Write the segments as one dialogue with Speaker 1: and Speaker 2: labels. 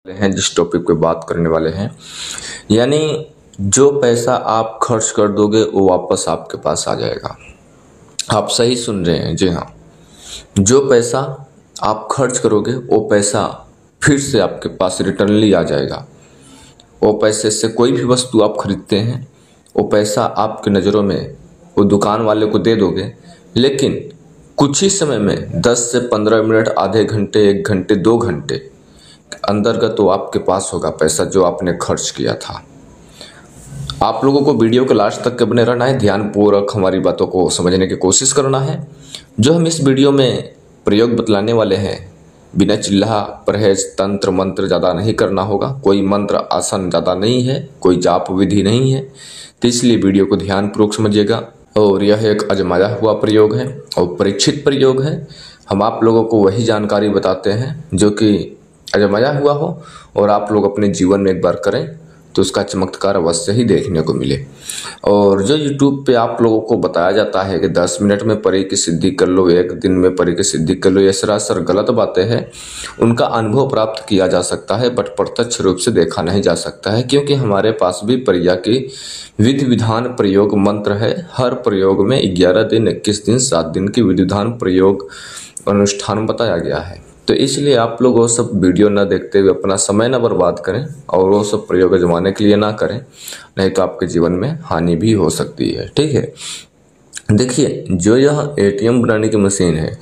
Speaker 1: हैं जिस टॉपिक पे बात करने वाले हैं, यानी जो पैसा आप खर्च कर दोगे वो वापस आपके पास आ जाएगा। आप सही सुन रहे हैं, जी हाँ। जो पैसा आप खर्च करोगे वो पैसा फिर से आपके पास रिटर्नली आ जाएगा। वो पैसे से कोई भी वस्तु आप खरीदते हैं, वो पैसा आपके नज़रों में वो दुकान वाले को दे दोगे, लेकिन कुछ ही समय में 10 से 15 मिनट, आधे घंटे, 1 घंटे, 2 घंटे अंतर्गत तो आपके पास होगा पैसा जो आपने खर्च किया था। आप लोगों को वीडियो के लास्ट तक के बने रहना है, ध्यानपूर्वक हमारी बातों को समझने की कोशिश करना है। जो हम इस वीडियो में प्रयोग बतलाने वाले हैं, बिना चिल्ला परहेज तंत्र मंत्र ज़्यादा नहीं करना होगा। कोई मंत्र आसन ज़्यादा नहीं है, कोई जाप विधि नहीं है, तो इसलिए वीडियो को ध्यानपूर्वक समझिएगा। और यह एक आजमाया हुआ प्रयोग है और परीक्षित प्रयोग है। हम आप लोगों को वही जानकारी बताते हैं जो कि आजमाया हुआ हो और आप लोग अपने जीवन में एक बार करें तो उसका चमत्कार अवश्य ही देखने को मिले। और जो YouTube पे आप लोगों को बताया जाता है कि 10 मिनट में परी की सिद्धि कर लो, 1 दिन में परी की सिद्धि कर लो, ये सरासर गलत बातें हैं। उनका अनुभव प्राप्त किया जा सकता है बट प्रत्यक्ष रूप से देखा नहीं जा सकता है, क्योंकि हमारे पास भी परिया की विधि विधान प्रयोग मंत्र है। हर प्रयोग में 11 दिन, 21 दिन, 7 दिन की विधि विधान प्रयोग अनुष्ठान बताया गया है। तो इसलिए आप लोग वो सब वीडियो ना देखते हुए अपना समय ना बर्बाद करें और वो सब प्रयोग आजमाने के लिए ना करें, नहीं तो आपके जीवन में हानि भी हो सकती है। ठीक है, देखिए, जो यह ATM बनाने की मशीन है,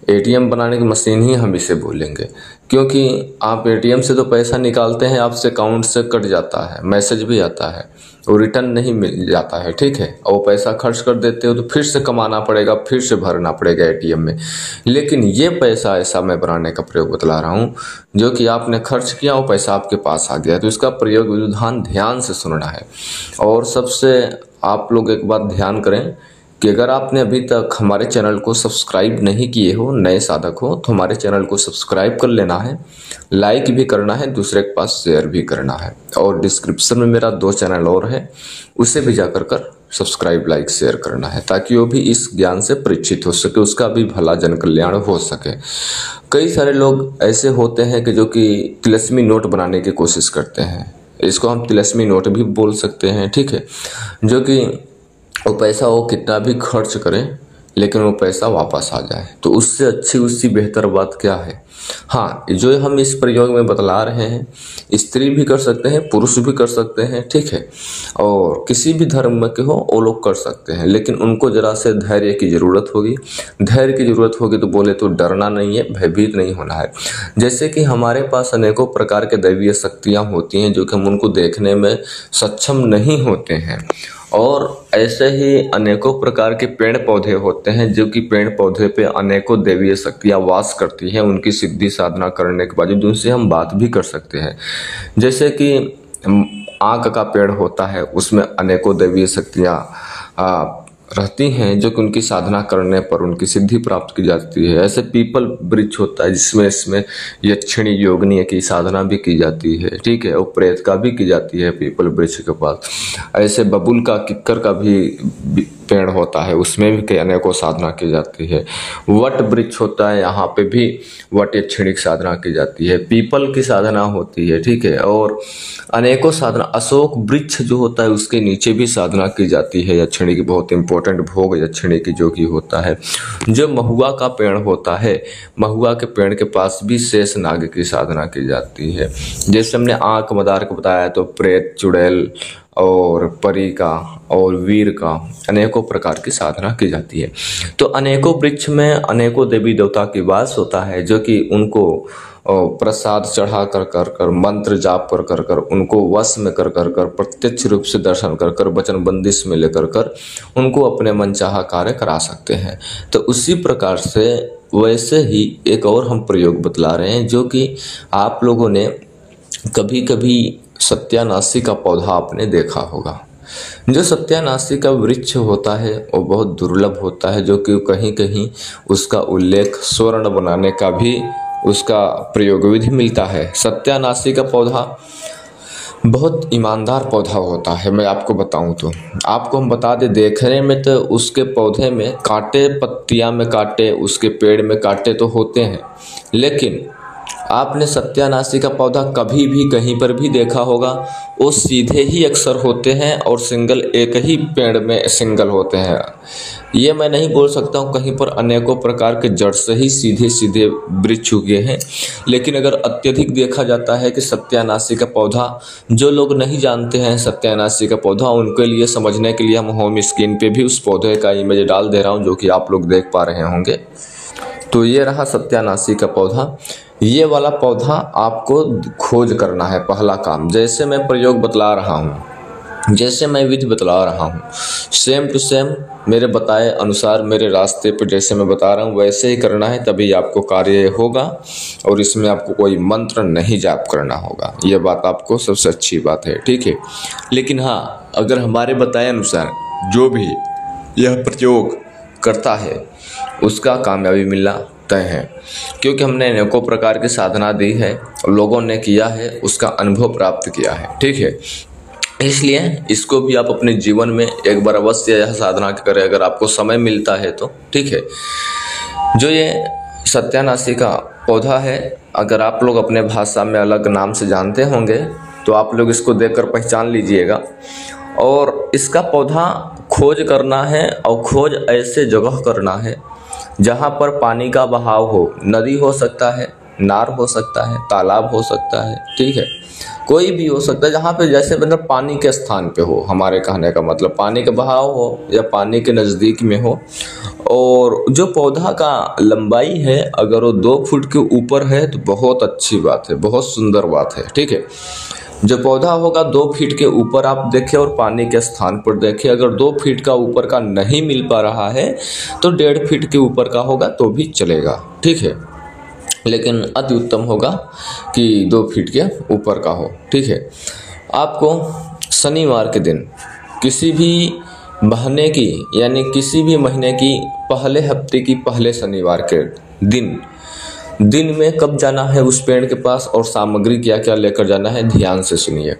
Speaker 1: ATM बनाने की मशीन ही हम इसे बोलेंगे, क्योंकि आप ATM से तो पैसा निकालते हैं, आपसे अकाउंट से कट जाता है, मैसेज भी आता है, वो रिटर्न नहीं मिल जाता है। ठीक है, और वो पैसा खर्च कर देते हो तो फिर से कमाना पड़ेगा, फिर से भरना पड़ेगा ATM में। लेकिन ये पैसा ऐसा मैं बनाने का प्रयोग बतला रहा हूँ जो कि आपने खर्च किया, वो पैसा आपके पास आ गया। तो इसका प्रयोग विधान ध्यान से सुनना है। और सबसे आप लोग एक बात ध्यान करें कि अगर आपने अभी तक हमारे चैनल को सब्सक्राइब नहीं किए हो, नए साधक हो, तो हमारे चैनल को सब्सक्राइब कर लेना है, लाइक भी करना है, दूसरे के पास शेयर भी करना है। और डिस्क्रिप्शन में मेरा 2 चैनल और है, उसे भी जाकर कर सब्सक्राइब, लाइक, शेयर करना है, ताकि वो भी इस ज्ञान से परिचित हो सके, उसका भी भला जन कल्याण हो सके। कई सारे लोग ऐसे होते हैं कि जो कि तिलस्मी नोट बनाने की कोशिश करते हैं, इसको हम तिलस्मी नोट भी बोल सकते हैं। ठीक है, जो कि वो पैसा वो कितना भी खर्च करें लेकिन वो पैसा वापस आ जाए, तो उससे अच्छी, उससे बेहतर बात क्या है। हाँ, जो हम इस प्रयोग में बतला रहे हैं, स्त्री भी कर सकते हैं, पुरुष भी कर सकते हैं। ठीक है, और किसी भी धर्म के हो वो लोग कर सकते हैं, लेकिन उनको जरा से धैर्य की ज़रूरत होगी। धैर्य की ज़रूरत होगी तो बोले तो डरना नहीं है, भयभीत नहीं होना है। जैसे कि हमारे पास अनेकों प्रकार के दैवीय शक्तियाँ होती हैं जो कि हम उनको देखने में सक्षम नहीं होते हैं, और ऐसे ही अनेकों प्रकार के पेड़ पौधे होते हैं जो कि पेड़ पौधे पे अनेकों देवीय शक्तियाँ वास करती हैं। उनकी सिद्धि साधना करने के बावजूद उनसे हम बात भी कर सकते हैं। जैसे कि आक का पेड़ होता है, उसमें अनेकों देवीय शक्तियाँ रहती हैं जो कि उनकी साधना करने पर उनकी सिद्धि प्राप्त की जाती है। ऐसे पीपल वृक्ष होता है जिसमें इसमें यक्षिणी योगिनी की साधना भी की जाती है। ठीक है, और प्रेत का भी की जाती है पीपल वृक्ष के पास। ऐसे बबुल का, किक्कर का भी पेड़ होता है, उसमें भी कई अनेकों साधना की जाती है। वट वृक्ष होता है, यहाँ पे भी वट यक्षिणी की साधना की जाती है, पीपल की साधना होती है। ठीक है, और अनेकों साधना, अशोक वृक्ष जो होता है उसके नीचे भी साधना की जाती है यक्षिणी की, बहुत इंपॉर्टेंट भोग यक्षिणी की जो कि होता है। जो महुआ का पेड़ होता है, महुआ के पेड़ के पास भी शेष नाग की साधना की जाती है। जैसे हमने आंख मदार को बताया, तो प्रेत, चुड़ैल और परी का और वीर का अनेकों प्रकार की साधना की जाती है। तो अनेकों वृक्ष में अनेकों देवी देवता की वास होता है जो कि उनको प्रसाद चढ़ा कर कर मंत्र जाप कर कर उनको वश में कर प्रत्यक्ष रूप से दर्शन कर वचन बंदिश में लेकर कर उनको अपने मनचाहा कार्य करा सकते हैं। तो उसी प्रकार से वैसे ही एक और हम प्रयोग बतला रहे हैं जो कि आप लोगों ने कभी कभी सत्यानाशी का पौधा आपने देखा होगा। जो सत्यानाशी का वृक्ष होता है वो बहुत दुर्लभ होता है, जो कि कहीं कहीं उसका उल्लेख स्वर्ण बनाने का भी उसका प्रयोग विधि मिलता है। सत्यानाशी का पौधा बहुत ईमानदार पौधा होता है। मैं आपको बताऊं तो आपको हम बता दें, देखने में तो उसके पौधे में कांटे, पत्तियां में कांटे, उसके पेड़ में कांटे तो होते हैं, लेकिन आपने सत्यानाशी का पौधा कभी भी कहीं पर भी देखा होगा, वो सीधे ही अक्सर होते हैं और सिंगल एक ही पेड़ में सिंगल होते हैं। ये मैं नहीं बोल सकता हूँ, कहीं पर अनेकों प्रकार के जड़ से ही सीधे सीधे वृक्ष उगे हैं। लेकिन अगर अत्यधिक देखा जाता है कि सत्यानाशी का पौधा, जो लोग नहीं जानते हैं सत्यानाशी का पौधा, उनके लिए समझने के लिए हम होम स्क्रीन पे भी उस पौधे का इमेज डाल दे रहा हूँ, जो कि आप लोग देख पा रहे होंगे। तो ये रहा सत्यानाशी का पौधा। ये वाला पौधा आपको खोज करना है, पहला काम। जैसे मैं प्रयोग बतला रहा हूँ, जैसे मैं विधि बतला रहा हूँ, सेम टू सेम मेरे बताए अनुसार, मेरे रास्ते पर जैसे मैं बता रहा हूँ वैसे ही करना है, तभी आपको कार्य होगा। और इसमें आपको कोई मंत्र नहीं जाप करना होगा, यह बात आपको सबसे अच्छी बात है, ठीक है। लेकिन हाँ, अगर हमारे बताए अनुसार जो भी यह प्रयोग करता है उसका कामयाबी मिलना तय है, क्योंकि हमने अनेकों प्रकार की साधना दी है, लोगों ने किया है, उसका अनुभव प्राप्त किया है, ठीक है। इसलिए इसको भी आप अपने जीवन में एक बार अवश्य यह साधना करें, अगर आपको समय मिलता है तो, ठीक है। जो ये सत्यानाशी का पौधा है, अगर आप लोग अपने भाषा में अलग नाम से जानते होंगे तो आप लोग इसको देखकर पहचान लीजिएगा। और इसका पौधा खोज करना है, और खोज ऐसे जगह करना है जहाँ पर पानी का बहाव हो। नदी हो सकता है, नार हो सकता है, तालाब हो सकता है, ठीक है, कोई भी हो सकता है, जहाँ पे जैसे मतलब पानी के स्थान पे हो। हमारे कहने का मतलब पानी का बहाव हो या पानी के नज़दीक में हो। और जो पौधा का लंबाई है, अगर वो 2 फुट के ऊपर है तो बहुत अच्छी बात है, बहुत सुंदर बात है, ठीक है। जो पौधा होगा 2 फीट के ऊपर आप देखें और पानी के स्थान पर देखें। अगर 2 फीट का ऊपर का नहीं मिल पा रहा है तो 1.5 फीट के ऊपर का होगा तो भी चलेगा, ठीक है। लेकिन अति उत्तम होगा कि 2 फीट के ऊपर का हो, ठीक है। आपको शनिवार के दिन किसी भी महीने की, यानी किसी भी महीने की पहले हफ्ते की पहले शनिवार के दिन में कब जाना है उस पेड़ के पास, और सामग्री क्या क्या लेकर जाना है, ध्यान से सुनिए।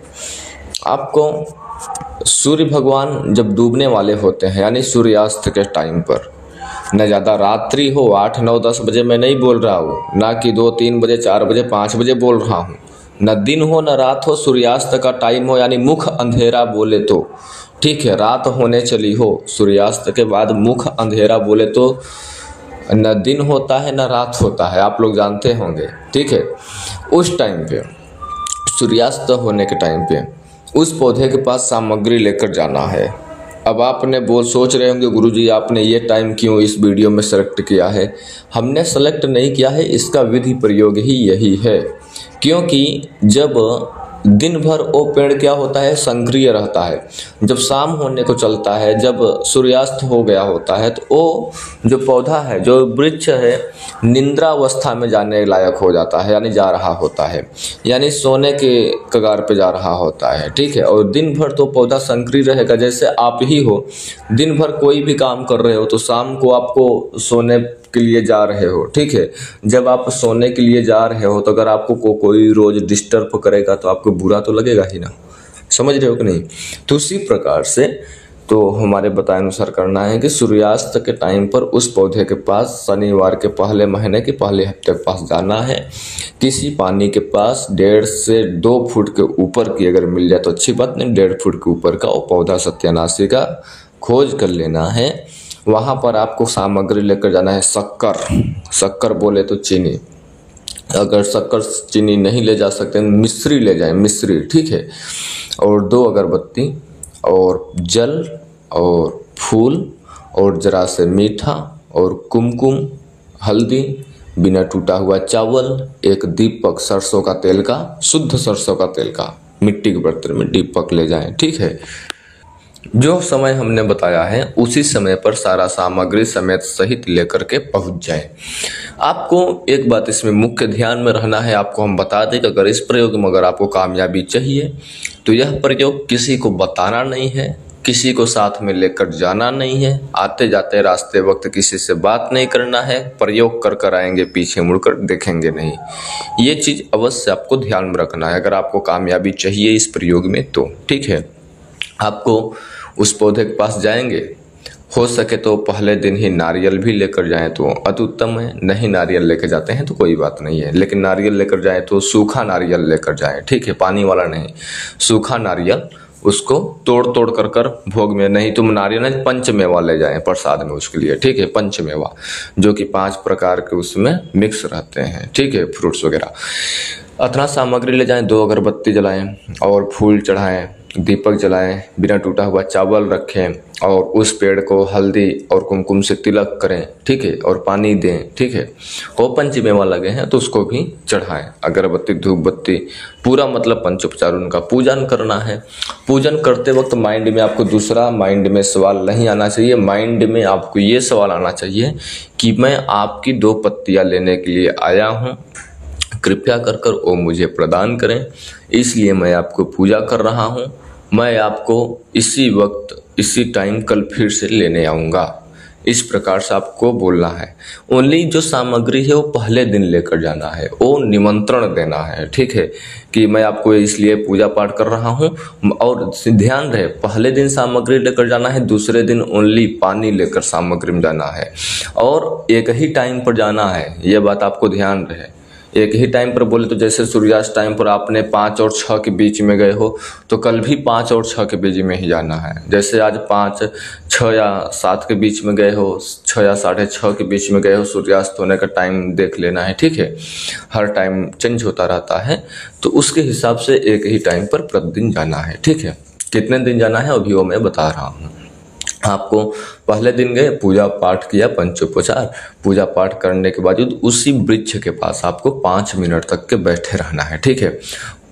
Speaker 1: आपको सूर्य भगवान जब डूबने वाले होते हैं, यानी सूर्यास्त के टाइम पर, न ज़्यादा रात्रि हो, 8, 9, 10 बजे मैं नहीं बोल रहा हूँ, ना कि 2, 3 बजे, 4 बजे, 5 बजे बोल रहा हूँ, न दिन हो न रात हो, सूर्यास्त का टाइम हो, यानी मुख अंधेरा बोले तो, ठीक है, रात होने चली हो, सूर्यास्त के बाद मुख अंधेरा बोले तो न दिन होता है न रात होता है, आप लोग जानते होंगे, ठीक है। उस टाइम पे, सूर्यास्त होने के टाइम पे, उस पौधे के पास सामग्री लेकर जाना है। अब आपने सोच रहे होंगे गुरुजी आपने ये टाइम क्यों इस वीडियो में सेलेक्ट किया है। हमने सेलेक्ट नहीं किया है, इसका विधि प्रयोग ही यही है, क्योंकि जब दिन भर वो पेड़ क्या होता है, सक्रिय रहता है। जब शाम होने को चलता है, जब सूर्यास्त हो गया होता है, तो वो जो पौधा है, जो वृक्ष है, निद्रावस्था में जाने लायक हो जाता है, यानी जा रहा होता है, यानी सोने के कगार पे जा रहा होता है, ठीक है। और दिन भर तो पौधा सक्रिय रहेगा। जैसे आप ही हो, दिन भर कोई भी काम कर रहे हो तो शाम को आपको सोने के लिए जा रहे हो, ठीक है। जब आप सोने के लिए जा रहे हो तो अगर आपको कोई रोज डिस्टर्ब करेगा तो आपको बुरा तो लगेगा ही ना, समझ रहे हो कि नहीं। तो उसी प्रकार से तो हमारे बताए अनुसार करना है कि सूर्यास्त के टाइम पर उस पौधे के पास शनिवार के पहले महीने के पहले हफ्ते के पास जाना है। किसी पानी के पास 1.5 से 2 फुट के ऊपर की अगर मिल जाए तो अच्छी बात, नहीं 1.5 फुट के ऊपर का वो पौधा सत्यानाशी का खोज कर लेना है। वहाँ पर आपको सामग्री लेकर जाना है, शक्कर बोले तो चीनी, अगर शक्कर चीनी नहीं ले जा सकते मिश्री ले जाएं, मिश्री, ठीक है। और 2 अगरबत्ती और जल और फूल और जरा से मीठा और कुमकुम, हल्दी, बिना टूटा हुआ चावल, एक दीपक सरसों का तेल का, शुद्ध सरसों का तेल का, मिट्टी के बर्तन में दीपक ले जाएं, ठीक है। जो समय हमने बताया है उसी समय पर सारा सामग्री समेत सहित लेकर के पहुंच जाएं। आपको एक बात इसमें मुख्य ध्यान में रहना है, आपको हम बता दें कि अगर इस प्रयोग में अगर आपको कामयाबी चाहिए तो यह प्रयोग किसी को बताना नहीं है, किसी को साथ में लेकर जाना नहीं है, आते जाते रास्ते वक्त किसी से बात नहीं करना है, प्रयोग कर कर आएंगे पीछे मुड़कर देखेंगे नहीं। ये चीज़ अवश्य आपको ध्यान में रखना है अगर आपको कामयाबी चाहिए इस प्रयोग में तो, ठीक है। आपको उस पौधे के पास जाएंगे, हो सके तो पहले दिन ही नारियल भी लेकर जाएं तो अति उत्तम है। नहीं नारियल लेकर जाते हैं तो कोई बात नहीं है, लेकिन नारियल लेकर जाएं तो सूखा नारियल लेकर जाएं, ठीक है, पानी वाला नहीं, सूखा नारियल उसको तोड़ तोड़ कर भोग में, नहीं तुम नारियल नहीं पंचमेवा ले जाएं प्रसाद में उसके लिए, ठीक है, पंचमेवा जो कि 5 प्रकार के उसमें मिक्स रहते हैं, ठीक है, फ्रूट्स वगैरह। अतना सामग्री ले जाएं, 2 अगरबत्ती जलाएं और फूल चढ़ाएं, दीपक जलाएं, बिना टूटा हुआ चावल रखें और उस पेड़ को हल्दी और कुमकुम से तिलक करें, ठीक है, और पानी दें, ठीक है। वो पंचमेवा लगे हैं तो उसको भी चढ़ाएं, अगरबत्ती धूप बत्ती पूरा, मतलब पंचोपचार उनका पूजन करना है। पूजन करते वक्त माइंड में आपको दूसरा माइंड में सवाल नहीं आना चाहिए, माइंड में आपको ये सवाल आना चाहिए कि मैं आपकी 2 पत्तियां लेने के लिए आया हूँ, कृपया कर वो मुझे प्रदान करें, इसलिए मैं आपको पूजा कर रहा हूँ, मैं आपको इसी वक्त इसी टाइम कल फिर से लेने आऊँगा। इस प्रकार से आपको बोलना है। ओनली जो सामग्री है वो पहले दिन लेकर जाना है, वो निमंत्रण देना है, ठीक है, कि मैं आपको इसलिए पूजा पाठ कर रहा हूँ। और ध्यान रहे पहले दिन सामग्री लेकर जाना है, दूसरे दिन ओनली पानी लेकर सामग्री में जाना है और एक ही टाइम पर जाना है, ये बात आपको ध्यान रहे। एक ही टाइम पर बोले तो जैसे सूर्यास्त टाइम पर आपने 5 और 6 के बीच में गए हो तो कल भी 5 और 6 के बीच में ही जाना है। जैसे आज 5, 6 या 7 के बीच में गए हो, 6 या 6:30 के बीच में गए हो, सूर्यास्त होने का टाइम देख लेना है, ठीक है। हर टाइम चेंज होता रहता है तो उसके हिसाब से एक ही टाइम पर प्रतिदिन जाना है, ठीक है। कितने दिन जाना है अभी वो मैं बता रहा हूँ आपको। पहले दिन गए, पूजा पाठ किया, पंचोपचार पूजा पाठ करने के बाद उसी वृक्ष के पास आपको 5 मिनट तक के बैठे रहना है, ठीक है।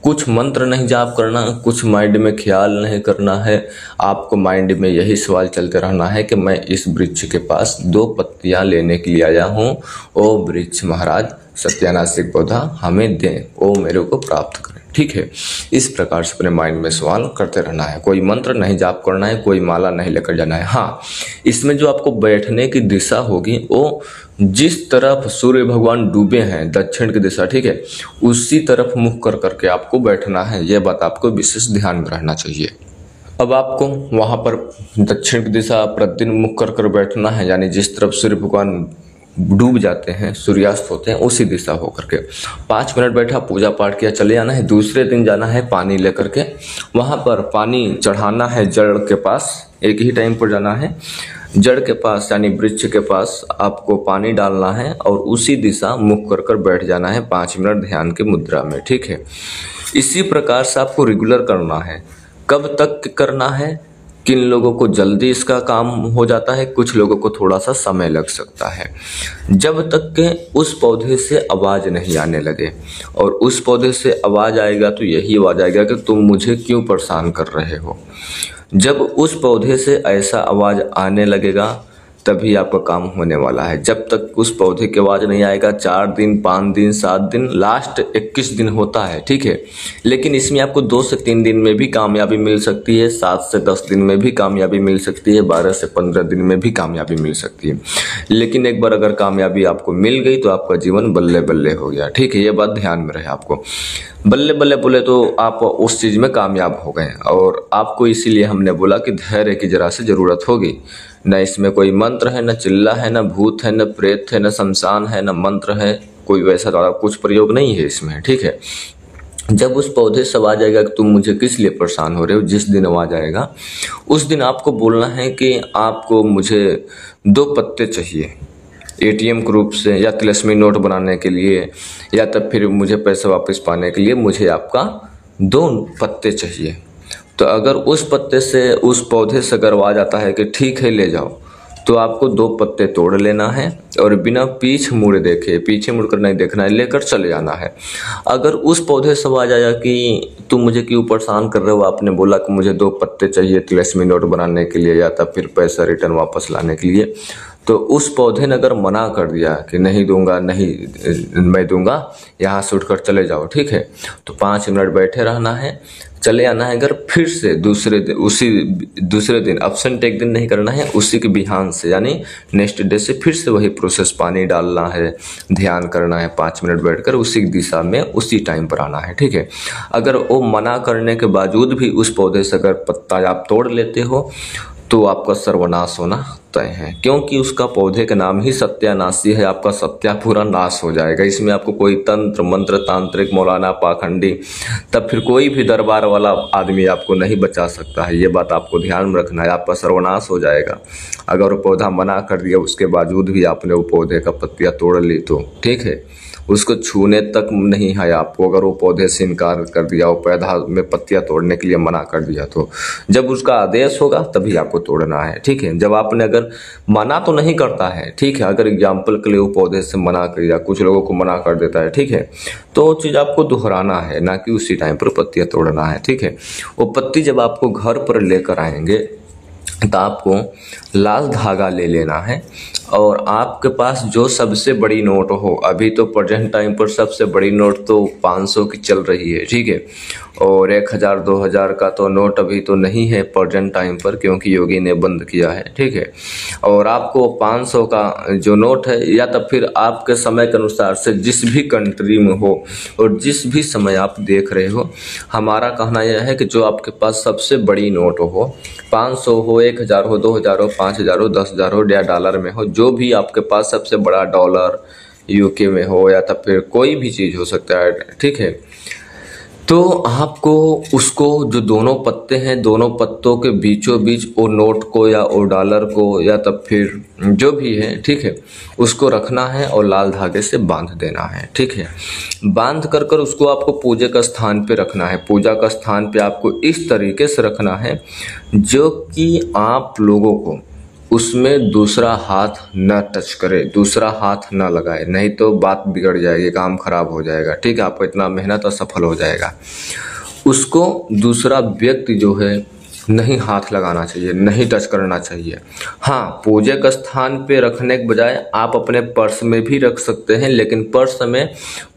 Speaker 1: कुछ मंत्र नहीं जाप करना, कुछ माइंड में ख्याल नहीं करना है, आपको माइंड में यही सवाल चलते रहना है कि मैं इस वृक्ष के पास 2 पत्तियां लेने के लिए आया हूँ, ओ वृक्ष महाराज सत्यानाशिक पौधा हमें दें, ओ मेरे को प्राप्त करें, ठीक है। इस प्रकार से अपने माइंड में सवाल करते रहना है, कोई मंत्र नहीं जाप करना है, कोई माला नहीं लेकर जाना है। हाँ, इसमें जो आपको बैठने की दिशा होगी वो जिस तरफ सूर्य भगवान डूबे हैं, दक्षिण की दिशा, ठीक है, उसी तरफ मुख कर करके आपको बैठना है, यह बात आपको विशेष ध्यान में रहना चाहिए। अब आपको वहां पर दक्षिण की दिशा प्रतिदिन मुख कर कर बैठना है, यानी जिस तरफ सूर्य भगवान डूब जाते हैं, सूर्यास्त होते हैं, उसी दिशा होकर के 5 मिनट बैठा, पूजा पाठ किया, चले आना है। दूसरे दिन जाना है पानी लेकर के, वहां पर पानी चढ़ाना है जड़ के पास, एक ही टाइम पर जाना है जड़ के पास यानी वृक्ष के पास आपको पानी डालना है और उसी दिशा मुख कर कर बैठ जाना है 5 मिनट ध्यान की मुद्रा में, ठीक है। इसी प्रकार से आपको रेगुलर करना है। कब तक करना है? किन लोगों को जल्दी इसका काम हो जाता है, कुछ लोगों को थोड़ा सा समय लग सकता है। जब तक के उस पौधे से आवाज नहीं आने लगे, और उस पौधे से आवाज आएगा तो यही आवाज आएगा कि तुम मुझे क्यों परेशान कर रहे हो। जब उस पौधे से ऐसा आवाज आने लगेगा तभी आपका काम होने वाला है। जब तक उस पौधे की आवाज नहीं आएगा, 4 दिन, 5 दिन, 7 दिन, लास्ट 21 दिन होता है, ठीक है। लेकिन इसमें आपको 2 से 3 दिन में भी कामयाबी मिल सकती है, 7 से 10 दिन में भी कामयाबी मिल सकती है, 12 से 15 दिन में भी कामयाबी मिल सकती है। लेकिन एक बार अगर कामयाबी आपको मिल गई तो आपका जीवन बल्ले बल्ले हो गया, ठीक है। ये बात ध्यान में रहे आपको। बल्ले बल्ले बोले तो आप उस चीज में कामयाब हो गए, और आपको इसीलिए हमने बोला कि धैर्य की जरा से जरूरत होगी। न इसमें कोई मंत्र है, न चिल्ला है, न भूत है, न प्रेत है, न शमशान है, न मंत्र है, कोई वैसा कुछ प्रयोग नहीं है इसमें, ठीक है। जब उस पौधे से आवाज आएगा कि तुम मुझे किस लिए परेशान हो रहे हो, जिस दिन आवाज आएगा उस दिन आपको बोलना है कि आपको मुझे 2 पत्ते चाहिए ATM के रूप से, या तिलस्मी नोट बनाने के लिए, या तब फिर मुझे पैसे वापस पाने के लिए मुझे आपका 2 पत्ते चाहिए। तो अगर उस पत्ते से, उस पौधे से अगर आवाज आता है कि ठीक है ले जाओ, तो आपको 2 पत्ते तोड़ लेना है और बिना पीछे मुड़ देखे, पीछे मुड़कर नहीं देखना है, लेकर चले जाना है। अगर उस पौधे से आवाज आया कि तुम मुझे क्यों परेशान कर रहे हो, आपने बोला कि मुझे 2 पत्ते चाहिए तिलस्मी नोट बनाने के लिए या तब फिर पैसा रिटर्न वापस लाने के लिए, तो उस पौधे ने अगर मना कर दिया कि नहीं दूंगा, नहीं मैं दूंगा, यहाँ से उठकर चले जाओ, ठीक है, तो 5 मिनट बैठे रहना है, चले आना है। अगर फिर से दूसरे दिन एब्सेंट एक दिन नहीं करना है, उसी के बिहान से यानी नेक्स्ट डे से फिर से वही प्रोसेस, पानी डालना है, ध्यान करना है, 5 मिनट बैठकर उसी दिशा में उसी टाइम पर आना है, ठीक है। अगर वो मना करने के बावजूद भी उस पौधे से अगर पत्ता आप तोड़ लेते हो तो आपका सर्वनाश होना तय है, क्योंकि उसका पौधे का नाम ही सत्यानाशी है। आपका सत्या पूरा नाश हो जाएगा। इसमें आपको कोई तंत्र मंत्र तांत्रिक मौलाना पाखंडी तब फिर कोई भी दरबार वाला आदमी आपको नहीं बचा सकता है। ये बात आपको ध्यान में रखना है। आपका सर्वनाश हो जाएगा अगर वो पौधा मना कर दिया उसके बावजूद भी आपने वो पौधे का पत्तियां तोड़ ली तो, ठीक है। उसको छूने तक नहीं है आपको, अगर वो पौधे से इनकार कर दिया, वो पौधा में पत्तियां तोड़ने के लिए मना कर दिया, तो जब उसका आदेश होगा तभी आपको तोड़ना है, ठीक है। जब आपने अगर मना तो नहीं करता है, ठीक है, अगर एग्जाम्पल के लिए वो पौधे से मना कर दिया, कुछ लोगों को मना कर देता है, ठीक है, तो वो चीज़ आपको दोहराना है, ना कि उसी टाइम पर पत्तियां तोड़ना है, ठीक है। वो पत्ती जब आपको घर पर लेकर आएंगे तो आपको लाल धागा ले लेना है और आपके पास जो सबसे बड़ी नोट हो, अभी तो प्रेजेंट टाइम पर सबसे बड़ी नोट तो 500 की चल रही है, ठीक है, और 1000 2000 का तो नोट अभी तो नहीं है प्रेजेंट टाइम पर, क्योंकि योगी ने बंद किया है, ठीक है। और आपको 500 का जो नोट है, या तो फिर आपके समय के अनुसार से जिस भी कंट्री में हो और जिस भी समय आप देख रहे हो, हमारा कहना यह है कि जो आपके पास सबसे बड़ी नोट हो, 500 हो, 1000 हो, 2000 हो, 5000 हो, 10,000 हो, या डॉलर में हो, जो भी आपके पास सबसे बड़ा डॉलर यूके में हो या तब फिर कोई भी चीज़ हो सकता है, ठीक है, तो आपको उसको जो दोनों पत्ते हैं, दोनों पत्तों के बीचों बीच वो नोट को या वो डॉलर को या तब फिर जो भी है, ठीक है, उसको रखना है और लाल धागे से बांध देना है, ठीक है। बांध कर कर उसको आपको पूजा का स्थान पे रखना है। पूजा का स्थान पे आपको इस तरीके से रखना है जो कि आप लोगों को उसमें दूसरा हाथ न टच करे, दूसरा हाथ न लगाए, नहीं तो बात बिगड़ जाएगी, काम खराब हो जाएगा, ठीक है, आपका इतना मेहनत असफल हो जाएगा। उसको दूसरा व्यक्ति जो है नहीं हाथ लगाना चाहिए, नहीं टच करना चाहिए। हाँ, पूजा का स्थान पे रखने के बजाय आप अपने पर्स में भी रख सकते हैं, लेकिन पर्स में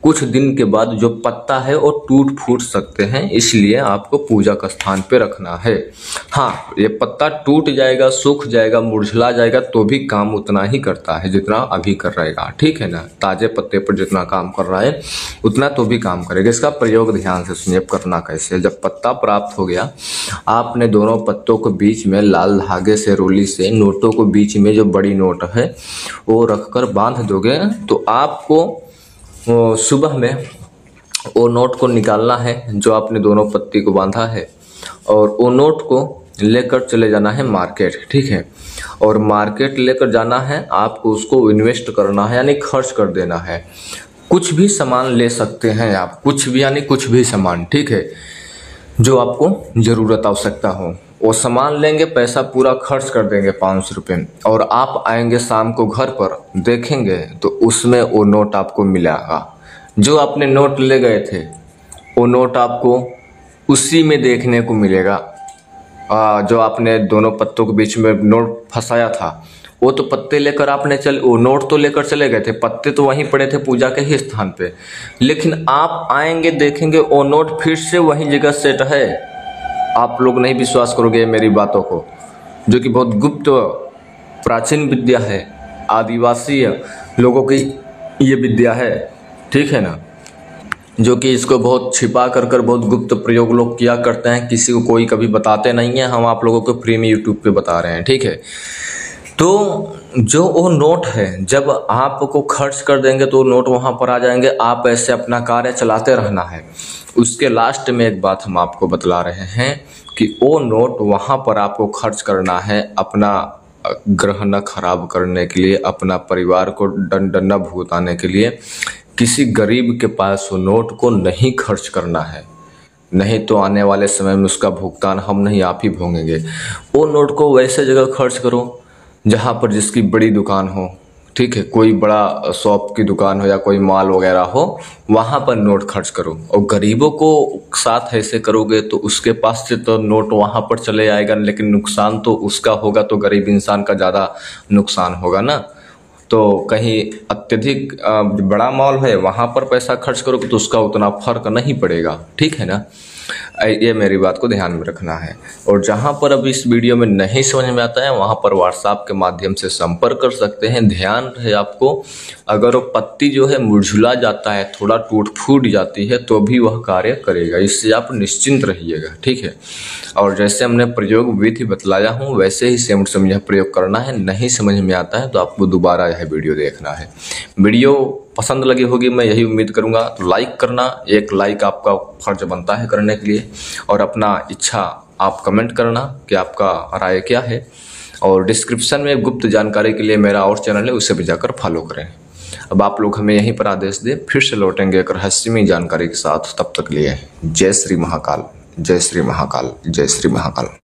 Speaker 1: कुछ दिन के बाद जो पत्ता है वो टूट फूट सकते हैं, इसलिए आपको पूजा का स्थान पे रखना है। हाँ, ये पत्ता टूट जाएगा, सूख जाएगा, मुरझला जाएगा तो भी काम उतना ही करता है जितना अभी कर रहेगा, ठीक है ना। ताजे पत्ते पर जितना काम कर रहा है उतना तो भी काम करेगा। इसका प्रयोग ध्यान से सुनिए करना कैसे। जब पत्ता प्राप्त हो गया, आपने दोनों पत्तों को बीच में लाल धागे से रोली से नोटों को बीच में जो बड़ी नोट है वो रखकर बांध दोगे, तो आपको सुबह में वो नोट को निकालना है जो आपने दोनों पत्ती को बांधा है, और वो नोट को लेकर चले जाना है मार्केट, ठीक है। और मार्केट लेकर जाना है, आपको उसको इन्वेस्ट करना है, यानी खर्च कर देना है। कुछ भी सामान ले सकते हैं आप, कुछ भी यानी कुछ भी सामान, ठीक है, जो आपको ज़रूरत आवश्यकता हो वो सामान लेंगे, पैसा पूरा खर्च कर देंगे 500 रुपये, और आप आएंगे शाम को घर पर, देखेंगे तो उसमें वो नोट आपको मिलेगा। जो आपने नोट ले गए थे वो नोट आपको उसी में देखने को मिलेगा। जो आपने दोनों पत्तों के बीच में नोट फंसाया था, वो तो पत्ते लेकर आपने वो नोट तो लेकर चले गए थे, पत्ते तो वहीं पड़े थे पूजा के ही स्थान पे, लेकिन आप आएंगे देखेंगे वो नोट फिर से वही जगह सेट है। आप लोग नहीं विश्वास करोगे मेरी बातों को, जो कि बहुत गुप्त प्राचीन विद्या है, आदिवासी लोगों की ये विद्या है, ठीक है ना, जो कि इसको बहुत छिपा कर बहुत गुप्त प्रयोग लोग किया करते हैं, किसी को कोई कभी बताते नहीं है। हम आप लोगों को फ्री में यूट्यूब पे बता रहे हैं, ठीक है। तो जो वो नोट है, जब आपको खर्च कर देंगे तो नोट वहाँ पर आ जाएंगे, आप ऐसे अपना कार्य चलाते रहना है। उसके लास्ट में एक बात हम आपको बतला रहे हैं कि वो नोट वहाँ पर आपको खर्च करना है अपना ग्रह न खराब करने के लिए, अपना परिवार को दंड न भुगताने के लिए। किसी गरीब के पास वो नोट को नहीं खर्च करना है, नहीं तो आने वाले समय में उसका भुगतान हम नहीं आप ही भोगेंगे। वो नोट को वैसे जगह खर्च करो जहाँ पर जिसकी बड़ी दुकान हो, ठीक है, कोई बड़ा शॉप की दुकान हो या कोई माल वगैरह हो, वहाँ पर नोट खर्च करो। और गरीबों को साथ ऐसे करोगे तो उसके पास से तो नोट वहाँ पर चले आएगा, लेकिन नुकसान तो उसका होगा, तो गरीब इंसान का ज़्यादा नुकसान होगा ना। तो कहीं अत्यधिक बड़ा मॉल है वहाँ पर पैसा खर्च करोगे तो उसका उतना फर्क नहीं पड़ेगा, ठीक है ना। ये मेरी बात को ध्यान में रखना है। और जहाँ पर अब इस वीडियो में नहीं समझ में आता है वहाँ पर व्हाट्सएप के माध्यम से संपर्क कर सकते हैं। ध्यान रहे आपको, अगर वो पत्ती जो है मुरझुला जाता है, थोड़ा टूट फूट जाती है, तो भी वह कार्य करेगा। इससे आप निश्चिंत रहिएगा, ठीक है। और जैसे हमने प्रयोग विधि बतलाया हूँ वैसे ही सेम टू सेम यह प्रयोग करना है। नहीं समझ में आता है तो आपको दोबारा यह वीडियो देखना है। वीडियो पसंद लगी होगी, मैं यही उम्मीद करूंगा। तो लाइक करना, एक लाइक आपका फर्ज बनता है करने के लिए। और अपना इच्छा आप कमेंट करना कि आपका राय क्या है। और डिस्क्रिप्शन में गुप्त जानकारी के लिए मेरा और चैनल है, उसे भी जाकर फॉलो करें। अब आप लोग हमें यहीं पर आदेश दें, फिर से लौटेंगे एक रहस्यमय जानकारी के साथ। तब तक लिए जय श्री महाकाल, जय श्री महाकाल, जय श्री महाकाल।